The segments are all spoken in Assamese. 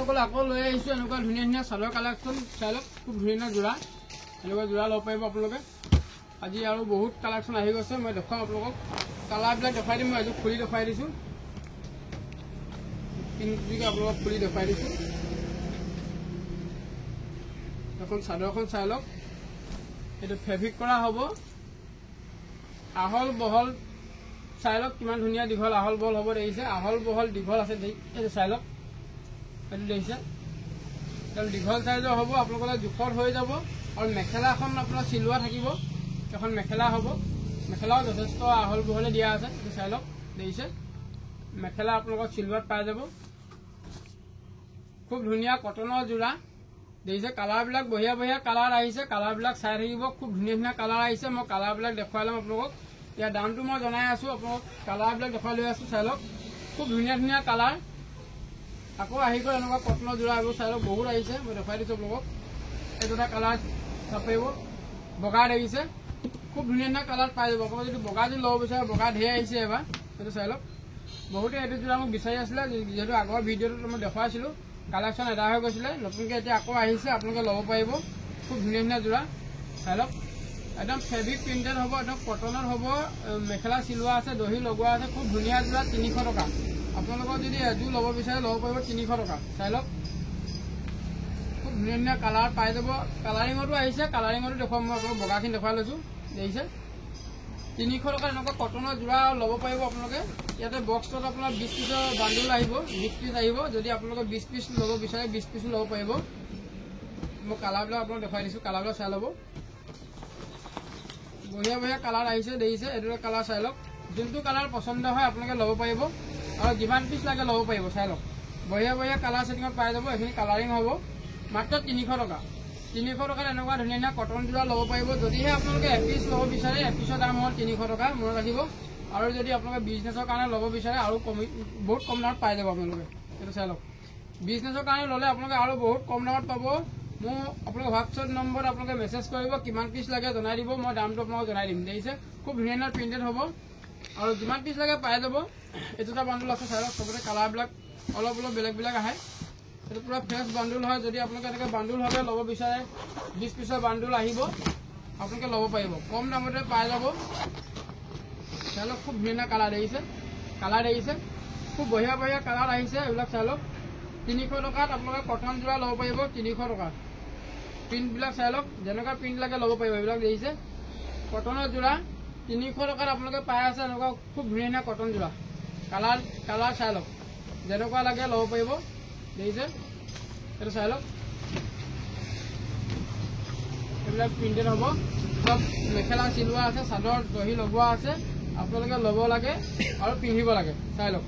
আকৌ লৈ আহিছোঁ এনেকুৱা ধুনীয়া ধুনীয়া চাদৰ কালেকশ্যন চাই লওক খুব ধুনীয়া যোৰা এনেকুৱা যোৰা ল'ব পাৰিব আপোনালোকে আজি আৰু বহুত কালেকশ্যন আহি গৈছে মই দেখুৱাম আপোনালোকক কালাৰবিলাক দেখাই দিম মই এযোৰ খুলি দেখাই দিছোঁ পিংকযোৰকে আপোনালোকক খুলি দেখাই দিছোঁ এখন চাদৰখন চাই লওক এইটো ফেব্ৰিক কৰা হ'ব আহল বহল চাই লওক কিমান ধুনীয়া দীঘল আহল বহল হ'ব দেখিছে আহল বহল দীঘল আছে এইটো চাই লওক এইটো দেখিছে দীঘল চাইজৰ হ'ব আপোনালোকৰ জোখত হৈ যাব আৰু মেখেলাখন আপোনাৰ চিলোৱা থাকিব এখন মেখেলা হ'ব মেখেলাও যথেষ্ট আহল বহলে দিয়া আছে এইটো চাই লওক দেখিছে মেখেলা আপোনালোকৰ চিলোৱাত পাই যাব খুব ধুনীয়া কটনৰ যোৰা দেখিছে কালাৰবিলাক বঢ়িয়া বঢ়িয়া কালাৰ আহিছে কালাৰবিলাক চাই থাকিব খুব ধুনীয়া ধুনীয়া কালাৰ আহিছে মই কালাৰবিলাক দেখুৱাই ল'ম আপোনালোকক ইয়াৰ দামটো মই জনাই আছোঁ আপোনালোকক কালাৰবিলাক দেখুৱাই লৈ আছোঁ চাই লওক খুব ধুনীয়া ধুনীয়া কালাৰ আকৌ আহি গ'ল এনেকুৱা কটনৰ যোৰা এইবোৰ চাই লওক বহুত আহিছে মই দেখুৱাই দিছোঁ আপোনালোকক এইটো এটা কালাৰ চাব পাৰিব বগা দেখিছে খুব ধুনীয়া ধুনীয়া কালাৰ পাই যাব আপোনালোকে যদি বগা যদি ল'ব বিচাৰে বগা ঢেৰ আহিছে এবাৰ এইটো চাই লওক বহুতে এইটো যোৰা মোক বিচাৰি আছিলে যিহেতু আগৰ ভিডিঅ'টোত মই দেখুৱাইছিলোঁ কালেকশ্যন এদায় হৈ গৈছিলে নতুনকৈ এতিয়া আকৌ আহিছে আপোনালোকে ল'ব পাৰিব খুব ধুনীয়া ধুনীয়া যোৰা চাই লওক একদম ফেব্ৰিক প্ৰিণ্টেড হ'ব একদম কটনত হ'ব মেখেলা চিলোৱা আছে দহি লগোৱা আছে খুব ধুনীয়া যোৰা 300 টকা আপোনালোকৰ যদি এযোৰ ল'ব বিচাৰে ল'ব পাৰিব 300 টকা চাই লওক খুব ধুনীয়া ধুনীয়া কালাৰ পাই যাব কালাৰিঙতো আহিছে কালাৰিঙতো দেখুৱাম মই আপোনালোকক বগাখিনি দেখুৱাই লৈছোঁ দেখিছে 300 টকা এনেকুৱা কটনৰ যোৰা ল'ব পাৰিব আপোনালোকে ইয়াতে বক্সত আপোনাৰ 20 পিছৰ বাণ্ডুল আহিব 20 পিছ আহিব যদি আপোনালোকে 20 পিছ ল'ব বিচাৰে 20 পিছো ল'ব পাৰিব মই কালাৰবিলাক আপোনালোক দেখুৱাই দিছোঁ কালাৰবিলাক চাই ল'ব বঢ়িয়া বঢ়িয়া কালাৰ আহিছে দেখিছে এইটো কালাৰ চাই লওক যোনটো কালাৰ পচন্দ হয় আপোনালোকে ল'ব পাৰিব আৰু যিমান পিছ লাগে ল'ব পাৰিব চাই লওক বঢ়িয়া বঢ়িয়া কালাৰ ছেটিঙত পাই যাব এইখিনি কালাৰিং হ'ব মাত্ৰ 300 টকা 300 টকাত এনেকুৱা ধুনীয়া ধুনীয়া কটন যোৰা ল'ব পাৰিব যদিহে আপোনালোকে এপিচ ল'ব বিচাৰে এপিচৰ দাম হ'ল 300 টকা মনত ৰাখিব আৰু যদি আপোনালোকে বিজনেছৰ কাৰণে ল'ব বিচাৰে আৰু বহুত কম দামত পাই যাব আপোনালোকে এইটো চাই লওক বিজনেছৰ কাৰণে ল'লে আপোনালোকে আৰু বহুত কম দামত পাব মোৰ আপোনালোকে হোৱাটছএপ নম্বৰত আপোনালোকে মেছেজ কৰিব কিমান পিচ লাগে জনাই দিব মই দামটো আপোনালোকক জনাই দিম দেখিছে খুব ধুনীয়া ধুনীয়া প্ৰিণ্টেড হ'ব আৰু যিমান পিচ লাগে পাই যাব এইটো এটা বাণ্ডুল আছে চাই লওক চবতে কালাৰবিলাক অলপ অলপ বেলেগ বেলেগ আহে এইটো পুৰা ফ্ৰেছ বাণ্ডুল হয় যদি আপোনালোকে এনেকৈ বাণ্ডুলভাৱে ল'ব বিচাৰে 20 পিছৰ বাণ্ডুল আহিব আপোনালোকে ল'ব পাৰিব কম দামতে পাই যাব চাই লওক খুব ধুনীয়া কালাৰ দেখিছে খুব বঢ়িয়া বঢ়িয়া কালাৰ আহিছে এইবিলাক চাই লওক 300 টকাত আপোনালোকে কটন যোৰা ল'ব পাৰিব 300 টকা প্ৰিণ্টবিলাক চাই লওক যেনেকুৱা প্ৰিণ্ট লাগে ল'ব পাৰিব এইবিলাক দেখিছে কটনৰ যোৰা 300 টকাত আপোনালোকে পাই আছে এনেকুৱা খুব ধুনীয়া ধুনীয়া কটন যোৰা কালাৰ চাই লওক যেনেকুৱা লাগে ল'ব পাৰিব দেখিছে এইটো চাই লওক এইবিলাক প্ৰিণ্টেড হ'ব চব মেখেলা চিলোৱা আছে চাদৰ দহি লগোৱা আছে আপোনালোকে ল'ব লাগে আৰু পিন্ধিব লাগে চাই লওক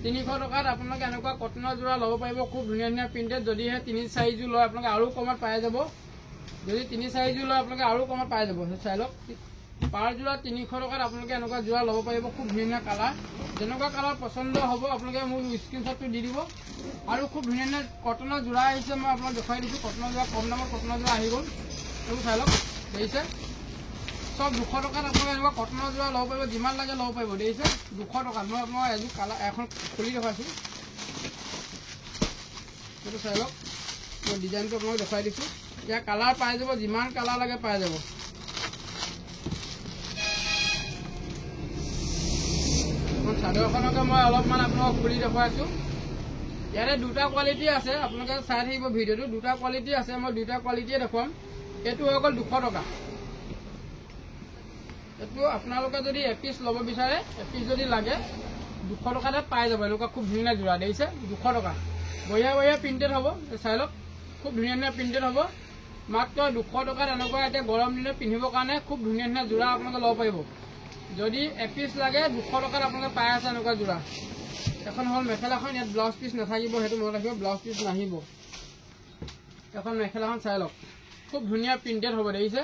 300 টকাত আপোনালোকে এনেকুৱা কটনৰ যোৰা ল'ব পাৰিব খুব ধুনীয়া ধুনীয়া প্ৰিণ্টেড যদিহে 3-4 যোৰ লয় আপোনালোকে আৰু কমত পাই যাব যদি 3-4 যোৰ লয় আপোনালোকে আৰু কমত পাই যাব চাই লওক পাৰ যোৰা 300 টকাত আপোনালোকে এনেকুৱা যোৰা ল'ব পাৰিব খুব ধুনীয়া কালাৰ যেনেকুৱা কালাৰ পচন্দ হ'ব আপোনালোকে মোক স্ক্ৰীনশ্বটটো দি দিব আৰু খুব ধুনীয়া ধুনীয়া কটনৰ যোৰা আহিছে মই আপোনাক দেখুৱাই দিছোঁ কটনৰ যোৰা কম দামত কটনৰ যোৰা আহি গ'ল এইবোৰ চাই লওক দেখিছে সব 200 টকাত আপোনালোকে এনেকুৱা কটনৰ যোৰা ল'ব পাৰিব যিমান লাগে ল'ব পাৰিব দেখিছে 200 টকাত মই আপোনাক এযোৰ কালাৰ এখন খুলি দেখুৱাইছোঁ এইটো চাই লওক মই ডিজাইনটো আপোনাক দেখুৱাই দিছোঁ ইয়াৰ কালাৰ পাই যাব যিমান কালাৰ লাগে পাই যাব চাদৰখনকে মই অলপমান আপোনালোকক খুলি দেখুৱাইছোঁ ইয়াতে দুটা কোৱালিটি আছে আপোনালোকে চাই থাকিব ভিডিঅ'টো দুটা কোৱালিটি আছে মই দুটা কোৱালিটিয়ে দেখুৱাম এইটো হৈ গ'ল 200 টকা এইটো আপোনালোকে যদি এপিচ ল'ব বিচাৰে এপিচ যদি লাগে 200 টকাতে পাই যাব এনেকুৱা খুব ধুনীয়া যোৰা দেখিছে 200 টকা বঢ়িয়া বঢ়িয়া প্ৰিণ্টেড হ'ব চাই লওক খুব ধুনীয়া ধুনীয়া প্ৰিণ্টেড হ'ব মাত্ৰ 200 টকাত এনেকুৱা এতিয়া গৰম দিনত পিন্ধিবৰ কাৰণে খুব ধুনীয়া ধুনীয়া যোৰা আপোনালোকে ল'ব পাৰিব যদি এপিচ লাগে 200 টকাত আপোনালোকে পাই আছে এনেকুৱা যোৰা এখন হ'ল মেখেলাখন ইয়াত ব্লাউজ পিচ নাথাকিব সেইটো মনত ৰাখিব ব্লাউজ পিচ নাহিব এখন মেখেলাখন চাই লওক খুব ধুনীয়া প্ৰিণ্টেড হ'ব দেখিছে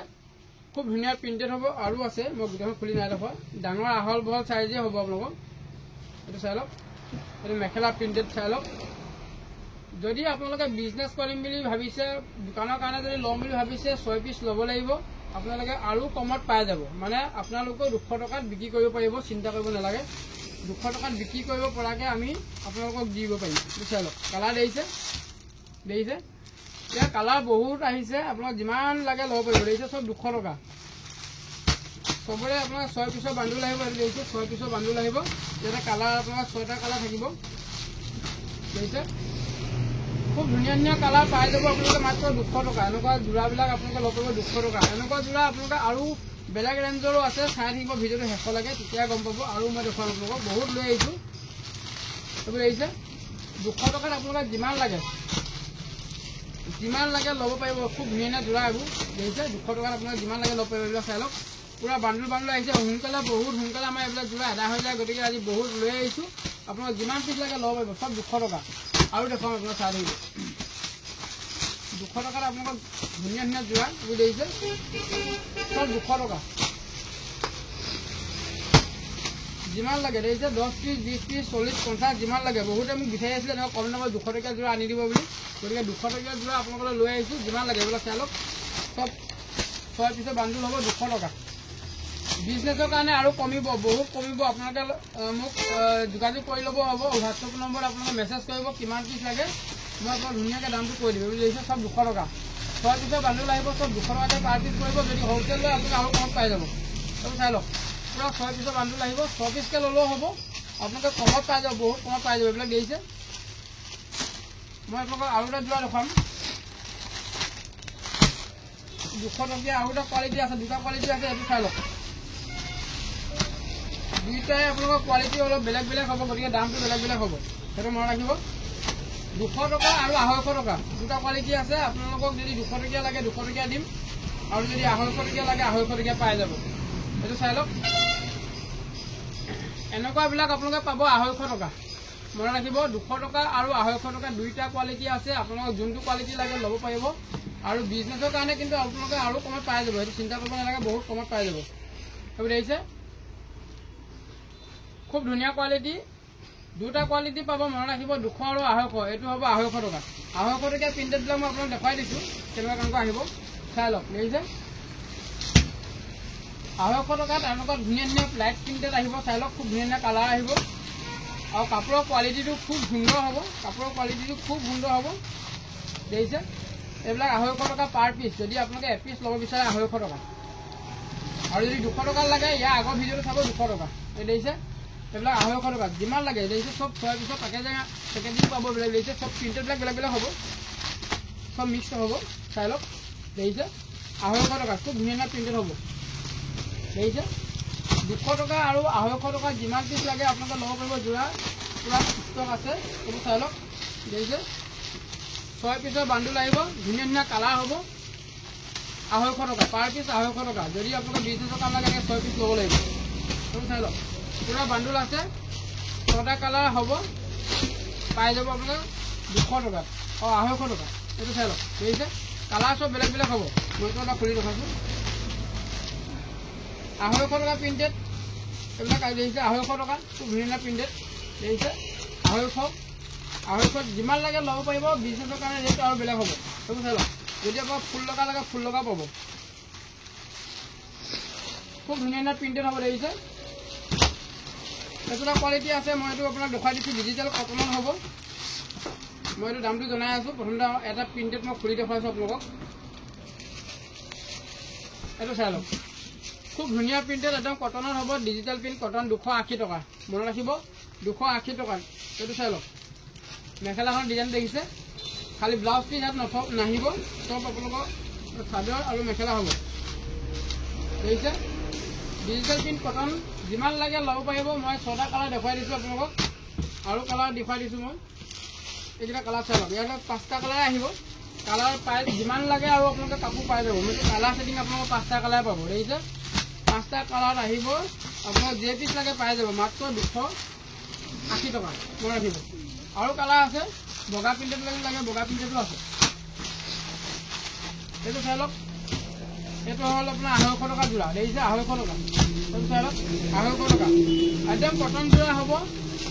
খুব ধুনীয়া প্ৰিণ্টেড হ'ব আৰু আছে মই গোটেইখন খুলি নাই দেখুৱা ডাঙৰ আহল বহল চাইজে হ'ব আপোনালোকক এইটো চাই লওক এইটো মেখেলা প্ৰিণ্টেড চাই লওক যদি আপোনালোকে বিজনেছ কৰিম বুলি ভাবিছে দোকানৰ কাৰণে যদি ল'ম বুলি ভাবিছে 6 পিচ ল'ব লাগিব আপোনালোকে আৰু কমত পাই যাব মানে আপোনালোকে 200 টকাত বিক্ৰী কৰিব পাৰিব চিন্তা কৰিব নালাগে 200 টকাত বিক্ৰী কৰিব পৰাকৈ আমি আপোনালোকক দিব পাৰিম। চাই লওক কালাৰ দেখিছে এতিয়া কালাৰ বহুত আহিছে, আপোনাক যিমান লাগে ল'ব পাৰিব। দেখিছে চব 200 টকা। চবৰে আপোনাৰ 6 পিছৰ বান্দুল আহিব। এইটো দেখিছে 6 পিছৰ বান্দুল আহিব। ইয়াতে কালাৰ আপোনাৰ 6টা কালাৰ থাকিব। দেখিছে খুব ধুনীয়া ধুনীয়া কালাৰ পাই যাব আপোনালোকে মাত্ৰ 200 টকা। এনেকুৱা যোৰাবিলাক আপোনালোকে ল'ব পাৰিব 200 টকা। এনেকুৱা যোৰা আপোনালোকে আৰু বেলেগ ৰেঞ্জৰো আছে, চাই থাকিব ভিডিঅ'টো শেষলৈকে, তেতিয়া গম পাব। আৰু মই দেখুৱাম আপোনালোকক বহুত লৈ আহিছোঁ। এইবোৰ দেখিছে 200 টকাত আপোনালোকে যিমান লাগে ল'ব পাৰিব। খুব ধুনীয়া ধুনীয়া যোৰা এইবোৰ দেখিছে 200 টকাত আপোনালোকে যিমান লাগে ল'ব পাৰিব। এইবিলাক চাই লওক পুৰা বান্দুল আহিছে। সোনকালে বহুত সোনকালে আমাৰ এইবিলাক যোৰা আদায় হৈ যায়, গতিকে আজি বহুত লৈ আহিছোঁ। আপোনালোক যিমান পিছ লাগে ল'ব পাৰিব, চব 200 টকা। আৰু দেখুৱাম আপোনাক চাই থাকিব 200 টকাত আপোনালোকক ধুনীয়া ধুনীয়া যোৰা এইবোৰ দেখিছে চব 200 টকা। যিমান লাগে দেখিছে 10 পিচ 20 পিচ 40 50 যিমান লাগে। বহুতে মোক বিচাৰি আছিলে এনেকুৱা কম দামত 200 টকীয়া যোৰা আনি দিব বুলি, গতিকে 200 টকীয়া যোৰা আপোনালোকলৈ লৈ আহিছোঁ। যিমান লাগে এইবিলাক চাই লওক চব 6 পিছৰ বান্দুল হ'ব 200 টকা। বিজনেছৰ কাৰণে আৰু কমিব, বহুত কমিব। আপোনালোকে মোক যোগাযোগ কৰি ল'ব হ'ব। হোৱাটছআপ নম্বৰত আপোনালোকে মেছেজ কৰিব কিমান পিচ লাগে, মই আপোনাক ধুনীয়াকৈ দামটো কৈ দিব। দেখিছে চব 200 টকা। 6 পিছৰ বান্দুল আহিব, চব 200 টকাতে পাৰ পিচ পৰিব। যদি হ'লচেল লয় আপোনালোকে আৰু কমত পাই যাব। এইবোৰ চাই লওক পুৰা 6 পিছৰ বান্দুল আহিব। 6 পিচকৈ ল'লেও হ'ব, আপোনালোকে কমত পাই যাব, বহুত কমত পাই যাব। এইবিলাক দেখিছে মই আপোনালোকক আৰু এটা যোৰা দেখুৱাম 200 টকীয়া। আৰু এটা কোৱালিটি আছে, দুটা কোৱালিটি আছে। এইটো চাই লওক দুইটাই আপোনালোকৰ কোৱালিটি অলপ বেলেগ বেলেগ হ'ব, গতিকে দামটো বেলেগ বেলেগ হ'ব, সেইটো মনত ৰাখিব। 200 টকা আৰু 250 টকা দুটা কোৱালিটি আছে। আপোনালোকক যদি 200 টকীয়া লাগে 200 টকীয়া দিম, আৰু যদি 250 টকীয়া লাগে 250 টকীয়া পাই যাব। এইটো চাই লওক এনেকুৱাবিলাক আপোনালোকে পাব 250 টকা। মনত ৰাখিব 200 টকা আৰু 250 টকা দুইটা কোৱালিটি আছে। আপোনালোকক যোনটো কোৱালিটি লাগে ল'ব পাৰিব। আৰু বিজনেছৰ কাৰণে কিন্তু আপোনালোকে আৰু কমত পাই যাব, সেইটো চিন্তা কৰিব নালাগে, বহুত কমত পাই যাব। এইবোৰ দেখিছে খুব ধুনীয়া কোৱালিটি, দুটা কোৱালিটি পাব। মনত ৰাখিব 200 আৰু 250। এইটো হ'ব 250 টকা। 250 টকীয়া প্ৰিণ্টেডবিলাক মই আপোনাক দেখুৱাই দিছোঁ কেনেকুৱা আহিব। চাই লওক দেখিছে 250 টকাত এনেকুৱা ধুনীয়া ধুনীয়া লাইট প্ৰিণ্টেড আহিব। চাই লওক খুব ধুনীয়া ধুনীয়া কালাৰ আহিব, আৰু কাপোৰৰ কোৱালিটিটো খুব সুন্দৰ হ'ব। দেখিছে এইবিলাক 250 টকা পাৰ পিচ। যদি আপোনালোকে এপিচ ল'ব বিচাৰে 250 টকা, আৰু যদি 200 টকা লাগে ইয়াৰ আগৰ ভিডিঅ'টো চাব 200 টকা। এই দেখিছে এইবিলাক 250 টকা যিমান লাগে। দেখিছে চব 6 পিছৰ পেকেজিং পাব। এইবিলাক দেখিছে চব প্ৰিণ্টেডবিলাক বেলেগ বেলেগ হ'ব, চব মিক্স হ'ব। চাই লওক দেখিছে 250 টকা খুব ধুনীয়া ধুনীয়া প্ৰিণ্টেড হ'ব। দেখিছে 200 টকা আৰু 250 টকা যিমান পিচ লাগে আপোনালোকে ল'ব পাৰিব। যোৰা পুৰা ষ্টক আছে। এইবোৰ চাই লওক দেখিছে 6 পিছৰ বান্দুল আহিব, ধুনীয়া ধুনীয়া কালাৰ হ'ব। 250 টকা পাৰ পিচ 250 টকা। যদি আপোনালোকে বিজনেছৰ কাম লাগে 6 পিচ ল'ব লাগিব। এইবোৰ চাই লওক পুৰা বান্দুল আছে, 6টা কালাৰ হ'ব, পাই যাব আপোনালোকে 200 টকাত। 250 টকা। এইটো চাই লওক দেখিছে কালাৰ চব বেলেগ বেলেগ হ'ব। মইতো এটা খুলি দেখাইছোঁ 250 টকা প্ৰিণ্টেড। এইবিলাক দেখিছে 250 টকা খুব ধুনীয়া প্ৰিণ্টেড। দেখিছে 250 যিমান লাগে ল'ব পাৰিব। বিজনেছৰ কাৰণে ৰেটটো আৰু বেলেগ হ'ব। এইবোৰ চাই লওক যদি আপোনাক ফুল লগা লাগে ফুল লগা পাব। খুব ধুনীয়া ধুনীয়া প্ৰিণ্টেড হ'ব। দেখিছে এইটো এটা কোৱালিটি আছে, মই এইটো আপোনাক দেখুৱাই দিছোঁ। ডিজিটেল কটনত হ'ব। মই এইটো দামটো জনাই আছোঁ। প্ৰথমতে এটা প্ৰিণ্টেড মই খুলি দেখুৱাইছোঁ আপোনালোকক। এইটো চাই লওক খুব ধুনীয়া প্ৰিণ্টেড, একদম কটনত হ'ব। ডিজিটেল প্ৰিণ্ট কটন 280 টকা। মনত ৰাখিব 280 টকা। এইটো চাই লওক মেখেলাখন ডিজাইন দেখিছে, খালি ব্লাউজ পিচ ইয়াত নাহিব, চব আপোনালোকৰ চাদৰ আৰু মেখেলা হ'ব। দেখিছে ডিজিটেল প্ৰিণ্ট কটন যিমান লাগে ল'ব পাৰিব। মই 6টা কালাৰ দেখুৱাই দিছোঁ আপোনালোকক, আৰু কালাৰ দেখুৱাই দিছোঁ মই। এইকেইটা কালাৰ চাই লওক ইয়াত 5টা কালাৰ আহিব। কালাৰ পাই যিমান লাগে আৰু আপোনালোকে কাপোৰ পাই যাব। মই কালাৰ ছেটিং আপোনালোকৰ 5টা কালাৰ পাব। দেখিছে 5টা কালাৰত আহিব। আপোনালোক যে পিচ লাগে পাই যাব মাত্ৰ 280 টকা। মনত ৰাখিব আৰু কালাৰ আছে, বগা প্ৰিণ্টেড লাগে বগা প্ৰিণ্টেডো আছে। এইটো চাই লওক এইটো হ'ল আপোনাৰ 250 টকা যোৰা। দেখিছে 250 টকা। এইটো চাই লওক 250 টকা একদম কটন যোৰা হ'ব।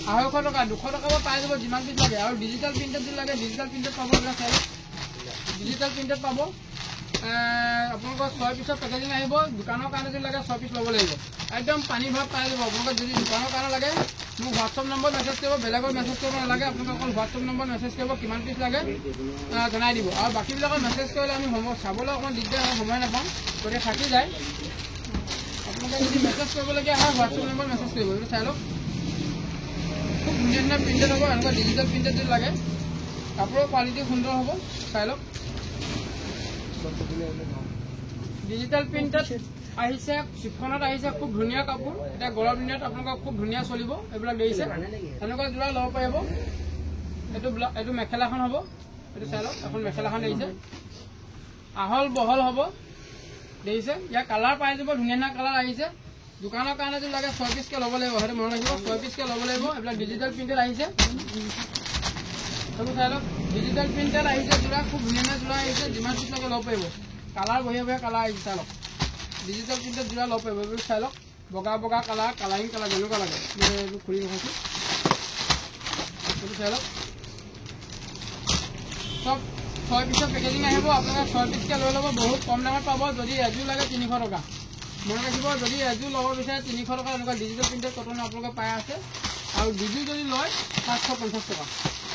250 টকা 200 টকা পাই যাব যিমান পিচ লাগে। আৰু ডিজিটেল প্ৰিণ্টেড যদি লাগে ডিজিটেল প্ৰিণ্টেড পাব। এইবিলাক চাই লওক ডিজিটেল প্ৰিণ্টেড পাব। আপোনালোকৰ 6 পিছৰ পেকেজিং আহিব। দোকানৰ কাৰণে যদি লাগে 6 পিচ ল'ব লাগিব। একদম পানী ভাৱ পাই যাব। আপোনালোকৰ যদি দোকানৰ কাৰণে লাগে মোক হোৱাটছআপ নম্বৰ মেছেজ কৰিব, বেলেগৰ মেছেজ কৰিব নালাগে। আপোনালোকে অকল হোৱাটছআপ নম্বৰ মেছেজ কৰিব, কিমান পিচ লাগে জনাই দিব। আৰু বাকীবিলাকৰ মেছেজ কৰিলে আমি সময় চাবলৈ অকণমান দিগদাৰ হয়, সময় নাপাওঁ, গতিকে থাকি যায়। আপোনালোকে যদি মেছেজ কৰিবলগীয়া হয় হোৱাটছআপ নম্বৰ মেছেজ কৰিব। এইটো চাই লওক, খুব ধুনীয়া ধুনীয়া প্ৰিণ্টেড হ'ব। এনেকুৱা ডিজিটেল প্ৰিণ্টেড যদি লাগে, কাপোৰৰ কোৱালিটি সুন্দৰ হ'ব। চাই লওক, ডিজিটেল প্ৰিণ্টেড আহিছে, চিফনত আহিছে, খুব ধুনীয়া কাপোৰ। এতিয়া গৰম দিনত আপোনালোকক খুব ধুনীয়া চলিব। এইবিলাক দেখিছে, এনেকুৱা যোৰা ল'ব পাৰিব। এইটো মেখেলাখন হ'ব, এইটো চাই লওক, এখন মেখেলাখন দেখিছে, আহল বহল হ'ব। দেখিছে, ইয়াৰ কালাৰ পাই যাব, ধুনীয়া ধুনীয়া কালাৰ আহিছে। দোকানৰ কাৰণে যদি লাগে 6 পিচকৈ ল'ব লাগিব, সেইটো মনত ৰাখিব, 6 পিচকৈ ল'ব লাগিব। এইবিলাক ডিজিটেল প্ৰিণ্টেড আহিছে, সেইবোৰ চাই লওক, ডিজিটেল প্ৰিণ্টেড আহিছে যোৰা, খুব ধুনীয়া ধুনীয়া যোৰা আহিছে। যিমান পিচ লাগে ল'ব পাৰিব, কালাৰ বঢ়িয়া বঢ়িয়া কালাৰ আহিছে। চাই লওক, ডিজিটেল প্ৰিণ্টেড যোৰা ল'ব পাৰিব। এইবোৰ চাই লওক, বগা বগা কালাৰ, কালাৰিং কালাৰ যেনেকুৱা লাগে। মই এইটো খুলি দেখাইছোঁ, এইটো চাই লওক, চব 6 পিচৰ পেকেজিং আহিব। আপোনালোকে 6 পিচকৈ লৈ ল'ব, বহুত কম দামত পাব। যদি এযোৰ লাগে 300 টকা, মনত ৰাখিব। যদি এযোৰ ল'ব বিচাৰে 300 টকা এনেকুৱা ডিজিটেল প্ৰিণ্টেড কটন আপোনালোকে পাই আছে। আৰু দুযোৰ যদি লয় 550 টকা,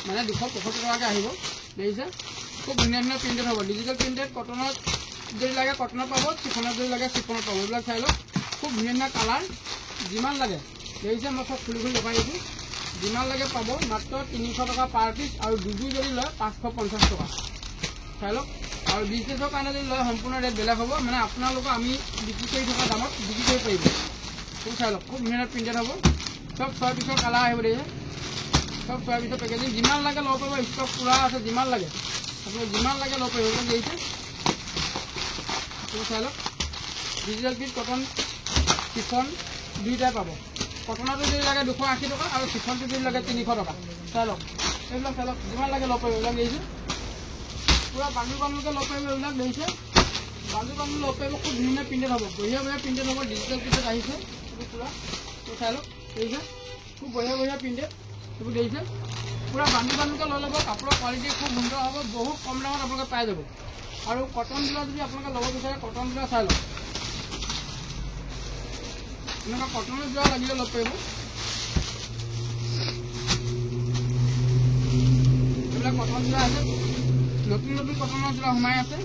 মানে 275 টকাকৈ আহিব। দেখিছে, খুব ধুনীয়া ধুনীয়া প্ৰিণ্টেড হ'ব। ডিজিটেল প্ৰিণ্টেড কটনত যদি লাগে কটনত পাব, চিফনত যদি লাগে চিফনত পাব। এইবিলাক চাই লওক, খুব ধুনীয়া ধুনীয়া কালাৰ, যিমান লাগে। দেখিছে, মই চব খুলি খুলি দেখাই দিছোঁ, যিমান লাগে পাব। মাত্ৰ 300 টকা পাৰ পিচ, আৰু দুযোৰ যদি লয় 550 টকা। চাই লওক, আৰু বিজনেছৰ কাৰণে যদি লয় সম্পূৰ্ণ ৰেট বেলেগ হ'ব, মানে আপোনালোকক আমি বিক্ৰী কৰি থকা দামত বিক্ৰী কৰিব পাৰিব। খুব চাই লওক, খুব ধুনীয়া প্ৰিণ্টেড হ'ব। চব 6 পিচৰ কালাৰ আহিব। দেখিছে, চব 6 পিচৰ পেকেজিং, যিমান লাগে ল'ব পাৰিব। ষ্টক পূৰা আছে, যিমান লাগে আপোনালোকে যিমান লাগে ল'ব পাৰিব। দেখিছে, চাই লওক, ডিজিটেল প্ৰিণ্ট কটন চিফন দুইটাই পাব। কটনটো যদি লাগে 280 টকা, আৰু চিফনটো যদি লাগে 300 টকা। চাই লওক, এইবিলাক চাই লওক, যিমান লাগে ল'ব পাৰিব। এইবিলাক দেখিছে, পূৰা বান্দুল বান্দুলকৈ ল'ব পাৰিব। এইবিলাক দেখিছে, বান্দুল বান্দুল ল'ব পাৰিব। খুব ধুনীয়া প্ৰিণ্টেড হ'ব, বঢ়িয়া বঢ়িয়া প্ৰিণ্টেড হ'ব। ডিজিটেল প্ৰিণ্টেড আহিছে, এইবোৰ পূৰা চাই লওক। দেখিছে, খুব বঢ়িয়া বঢ়িয়া প্ৰিণ্টেড, এইবোৰ দেখিছে, পূৰা বান্দুল বান্দুলকৈ লৈ ল'ব। কাপোৰৰ কোৱালিটি খুব সুন্দৰ হ'ব, বহুত কম দামত আপোনালোকে পাই যাব। আৰু কটন যোৰা যদি আপোনালোকে ল'ব বিচাৰে, কটন যোৰা চাই লওক, এনেকুৱা কটনৰ যোৰা লাগিলে ল'ব পাৰিব। এইবিলাক কটন যোৰা আছে, নতুন নতুন কটনৰ যোৰা সোমাই আছে।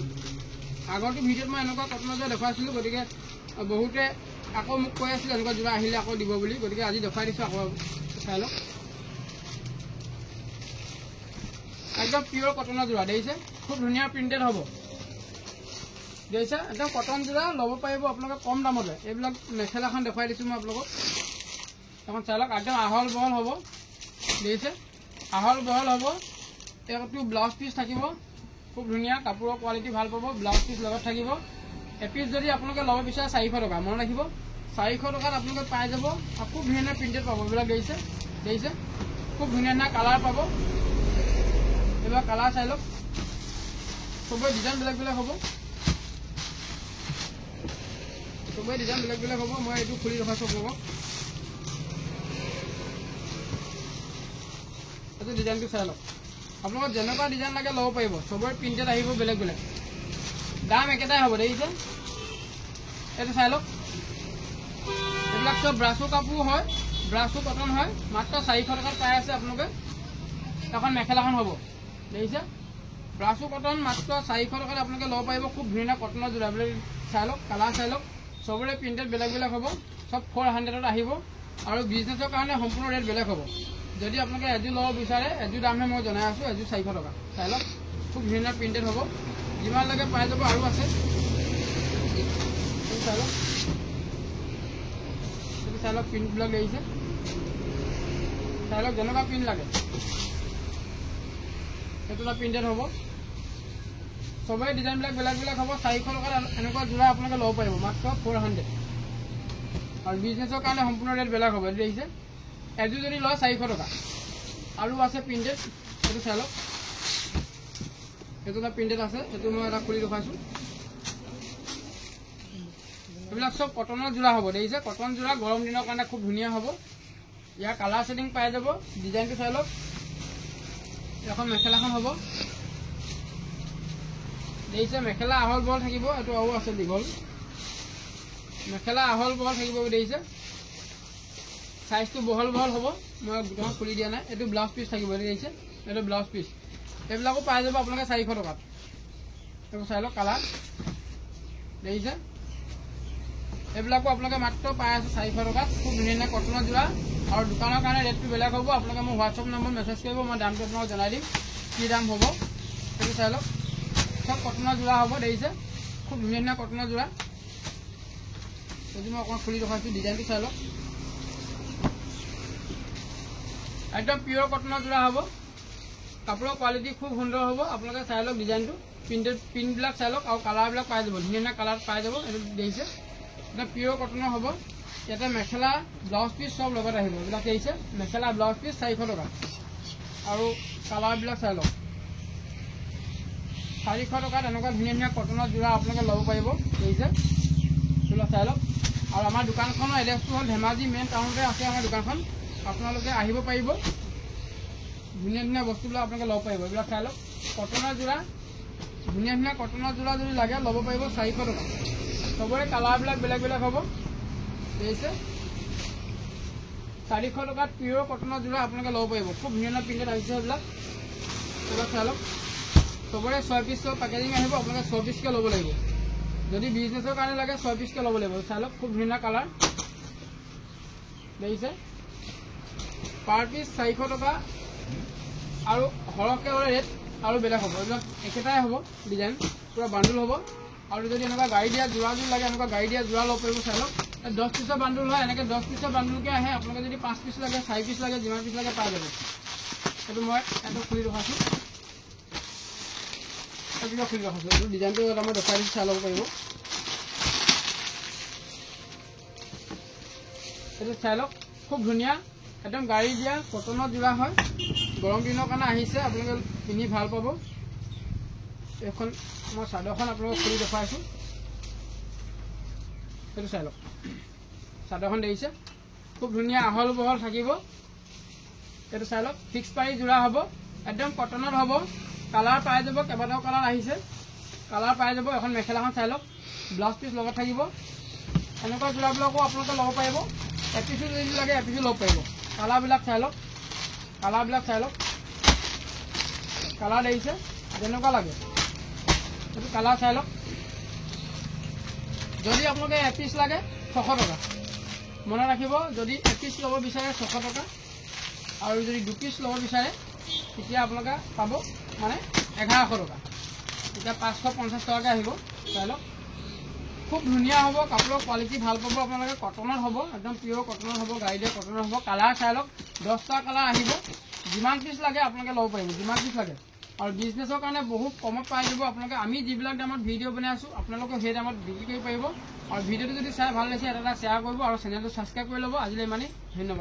আগৰটো ভিডিঅ'ত মই এনেকুৱা কটনৰ যোৰা দেখুৱাইছিলোঁ, গতিকে বহুতে আকৌ মোক কৈ আছিলে এনেকুৱা যোৰা আহিলে আকৌ দিব বুলি, গতিকে আজি দেখুৱাই দিছোঁ আকৌ। চাই লওক, একদম পিয়ৰ কটনৰ যোৰা। দেখিছে, খুব ধুনীয়া প্ৰিণ্টেড হ'ব। দেখিছে, একদম কটন যোৰা ল'ব পাৰিব আপোনালোকে কম দামতে। এইবিলাক মেখেলাখন দেখুৱাই দিছোঁ মই আপোনালোকক, এখন চাই লওক, একদম আহল বহল হ'ব। দেখিছে, আহল বহল হ'ব। এইটো ব্লাউজ পিচ থাকিব, খুব ধুনীয়া, কাপোৰৰ কোৱালিটি ভাল পাব। ব্লাউজ পিচ লগত থাকিব। এপিচ যদি আপোনালোকে ল'ব বিচাৰে 400 টকা, মনত ৰাখিব, 400 টকাত আপোনালোকে পাই যাব। আৰু খুব ধুনীয়া ধুনীয়া প্ৰিণ্টেড পাব। এইবিলাক দেখিছে, দেখিছে, খুব ধুনীয়া ধুনীয়া কালাৰ পাব। এইবিলাক কালাৰ চাই লওক, চবৰে ডিজাইন বেলেগ বেলেগ হ'ব, চবৰে ডিজাইন বেলেগ বেলেগ হ'ব। মই এইটো খুলি ৰখাইছোঁ আপোনালোকক, এইটো ডিজাইনটো চাই লওক। আপোনালোকক যেনেকুৱা ডিজাইন লাগে ল'ব পাৰিব। চবৰে প্ৰিণ্টেড আহিব বেলেগ বেলেগ, দাম একেটাই হ'ব। দেখিছে, এইটো চাই লওক, এইবিলাক চব ব্ৰাছৰ কাপোৰ হয়, ব্ৰাছৰ কটন হয়। মাত্ৰ 400 টকাত পাই আছে আপোনালোকে। এখন মেখেলাখন হ'ব। দেখিছে, ব্ৰাছৰ কটন মাত্ৰ 400 টকাত আপোনালোকে ল'ব পাৰিব। খুব ধুনীয়া কটনৰ যোৰা। চাই লওক, কালাৰ চাই লওক, চবৰে প্ৰিণ্টেড বেলেগ বেলেগ হ'ব। চব 400ত আহিব, আৰু বিজনেছৰ কাৰণে সম্পূৰ্ণ ৰেট বেলেগ হ'ব। যদি আপোনালোকে এযোৰ ল'ব বিচাৰে, এযোৰ দামহে মই জনাই আছোঁ, এযোৰ 400 টকা। চাই লওক, খুব ধুনীয়া প্ৰিণ্টেড হ'ব, যিমান লাগে পাই যাব। আৰু আছে, চাই লওক, এইটো চাই লওক, প্ৰিণ্টবিলাক দেখিছে, চাই লওক, যেনেকুৱা প্ৰিণ্ট লাগে সেইটো এটা প্ৰিণ্টেড হ'ব। চবৰে ডিজাইনবিলাক বেলেগ বেলেগ হ'ব। 400 টকাত এনেকুৱা যোৰা আপোনালোকে ল'ব পাৰিব, মাত্ৰ 400। আৰু বিজনেছৰ কাৰণে সম্পূৰ্ণ ৰেট বেলেগ হ'ব। এইটো দেখিছে, এযোৰ যদি লয় 400 টকা। আৰু আছে প্ৰিণ্টেড, এইটো চাই লওক, এইটো এটা প্ৰিণ্টেড আছে, এইটো মই এটা খুলি দেখুৱাইছোঁ। এইবিলাক চব কটনৰ যোৰা হ'ব। দেখিছে, কটন যোৰা গৰম দিনৰ কাৰণে খুব ধুনীয়া হ'ব। ইয়াৰ কালাৰ ছেটিং পাই যাব। ডিজাইনটো চাই লওক, এখন মেখেলাখন হ'ব। দেখিছে, মেখেলা আহল বহল থাকিব। এইটো আৰু আছে দীঘল, মেখেলা আহল বহল থাকিব। দেখিছে, সাইজটো বহল হ'ব মই তোমাক খুলি দিয়া নাই এইটো ব্লাউজ পিচ থাকিব দেখিছে এইটো ব্লাউজ পিচ এইবিলাকো পাই যাব আপোনালোকে 400 টকাত এইবোৰ চাই লওক কালাৰ দেখিছে এইবিলাকো আপোনালোকে মাত্ৰ পাই আছে 400 টকাত খুব ধুনীয়া কটনৰ যোৰা আৰু দোকানৰ কাৰণে ৰেটটো বেলেগ হ'ব আপোনালোকে মোৰ হোৱাটছআপ নম্বৰ মেছেজ কৰিব মই দামটো আপোনাক জনাই দিম কি দাম হ'ব এইটো চাই লওক সব কটনৰ যোৰা হ'ব দেখিছে খুব ধুনীয়া কটনৰ যোৰা যদি মই অকণমান খুলি দেখাইছোঁ ডিজাইনটো চাই লওক একদম পিয়ৰ কটনৰ যোৰা হ'ব কাপোৰৰ কোৱালিটি খুব সুন্দৰ হ'ব আপোনালোকে চাই লওক ডিজাইনটো প্ৰিণ্টবিলাক চাই লওক আৰু কালাৰবিলাক পাই যাব ধুনীয়া কালাৰ পাই যাব এইটো দেখিছে এটা পিয়ৰ কটনৰ হ'ব ইয়াতে মেখেলা ব্লাউজ পিচ সব লগত আহিব এইবিলাক দেখিছে মেখেলা ব্লাউজ পিচ 400 টকা আৰু কালাৰবিলাক চাই লওক 400 টকাত এনেকুৱা ধুনীয়া কটনৰ যোৰা আপোনালোকে ল'ব পাৰিব দেখিছে এইবিলাক চাই লওক আৰু আমাৰ দোকানখনৰ এড্ৰেছটো হ'ল ধেমাজি মেইন টাউনতে আছে আমাৰ দোকানখন আপোনালোকে আহিব পাৰিব ধুনীয়া বস্তুবিলাক আপোনালোকে ল'ব পাৰিব এইবিলাক চাই লওক কটনৰ যোৰা ধুনীয়া কটনৰ যোৰা যদি লাগে ল'ব পাৰিব 400 টকা সবৰে কালাৰবিলাক বেলেগ হ'ব দেখিছে 400 টকাত পিয়ৰ কটনৰ যোৰা আপোনালোকে ল'ব পাৰিব খুব ধুনীয়া প্ৰিণ্টত আহিছে এইবিলাক চাই লওক সবৰে 6 পিচ পেকেজিং আহিব আপোনালোকে 6 পিচকৈ ল'ব লাগিব যদি বিজনেছৰ কাৰণে লাগে 6 পিচকৈ ল'ব লাগিব চাই লওক খুব ধুনীয়া কালাৰ দেখিছে পাৰ পিচ 400 টকা আৰু সৰহকৈ হ'লে ৰেট আৰু বেলেগ হ'ব এইবিলাক একেটাই হ'ব ডিজাইন পুৰা বাণ্ডুল হ'ব আৰু যদি এনেকুৱা গাড়ী দিয়া যোৰাযোৰ লাগে এনেকুৱা গাড়ী দিয়া যোৰা ল'ব পাৰিব চাই লওক 10 পিচৰ বাণ্ডুল হয় এনেকৈ 10 পিচৰ বাণ্ডুলকৈ আহে আপোনালোকে যদি 5 পিচ লাগে 4 পিচ লাগে যিমান পিচ লাগে পাই যাব এইটো মই এইটো খুলি ৰখাইছোঁ এইটো ডিজাইনটো এটা মই দেখাই দিছোঁ চাই ল'ব পাৰিব এইটো চাই লওক খুব ধুনীয়া একদম গাড়ী দিয়া কটনৰ যোৰা হয় গৰম দিনৰ কাৰণে আহিছে আপোনালোকে পিন্ধি ভাল পাব এইখন মই চাদৰখন আপোনালোকক খুলি দেখাইছোঁ এইটো চাই লওক চাদৰখন দেখিছে খুব ধুনীয়া আহল বহল থাকিব এইটো চাই লওক ফিক্স পাৰি যোৰা হ'ব একদম কটনত হ'ব কালাৰ পাই যাব কেইবাটাও কালাৰ আহিছে কালাৰ পাই যাব এখন মেখেলাখন চাই লওক ব্লাউজ পিচ লগত থাকিব এনেকুৱা যোৰাবিলাকো আপোনালোকে ল'ব পাৰিব এপিচো যদি লাগে এপিচো ল'ব পাৰিব কালাৰবিলাক চাই লওক কালাৰ দেখিছে যেনেকুৱা লাগে এইটো কালাৰ চাই লওক যদি আপোনালোকে এপিচ লাগে 600 টকা মনত ৰাখিব যদি এপিচ ল'ব বিচাৰে 600 টকা আৰু যদি 2 পিচ ল'ব বিচাৰে তেতিয়া আপোনালোকে পাব মানে 1100 টকা এতিয়া 550 টকাকৈ আহিব চাই লওক খুব ধুনীয়া হ'ব কাপোৰৰ কোৱালিটি ভাল পাব আপোনালোকে কটনত হ'ব একদম পিয়ৰ কটনত হ'ব গাড়ী দিয়া কটনত হ'ব কালাৰ চাই লওক 10টা কালাৰ আহিব যিমান পিচ লাগে আপোনালোকে ল'ব পাৰিব যিমান পিচ লাগে আৰু বিজনেছৰ কাৰণে বহুত কমত পাই যাব আপোনালোকে আমি যিবিলাক দামত ভিডিঅ' বনাই আছোঁ আপোনালোকে সেই দামত বিক্ৰী কৰিব পাৰিব আৰু ভিডিঅ'টো যদি চাই ভাল লাগিছে এটা শ্বেয়াৰ কৰিব আৰু চেনেলটো ছাবস্ক্ৰাইব কৰি ল'ব আজিলৈ ইমানেই ধন্যবাদ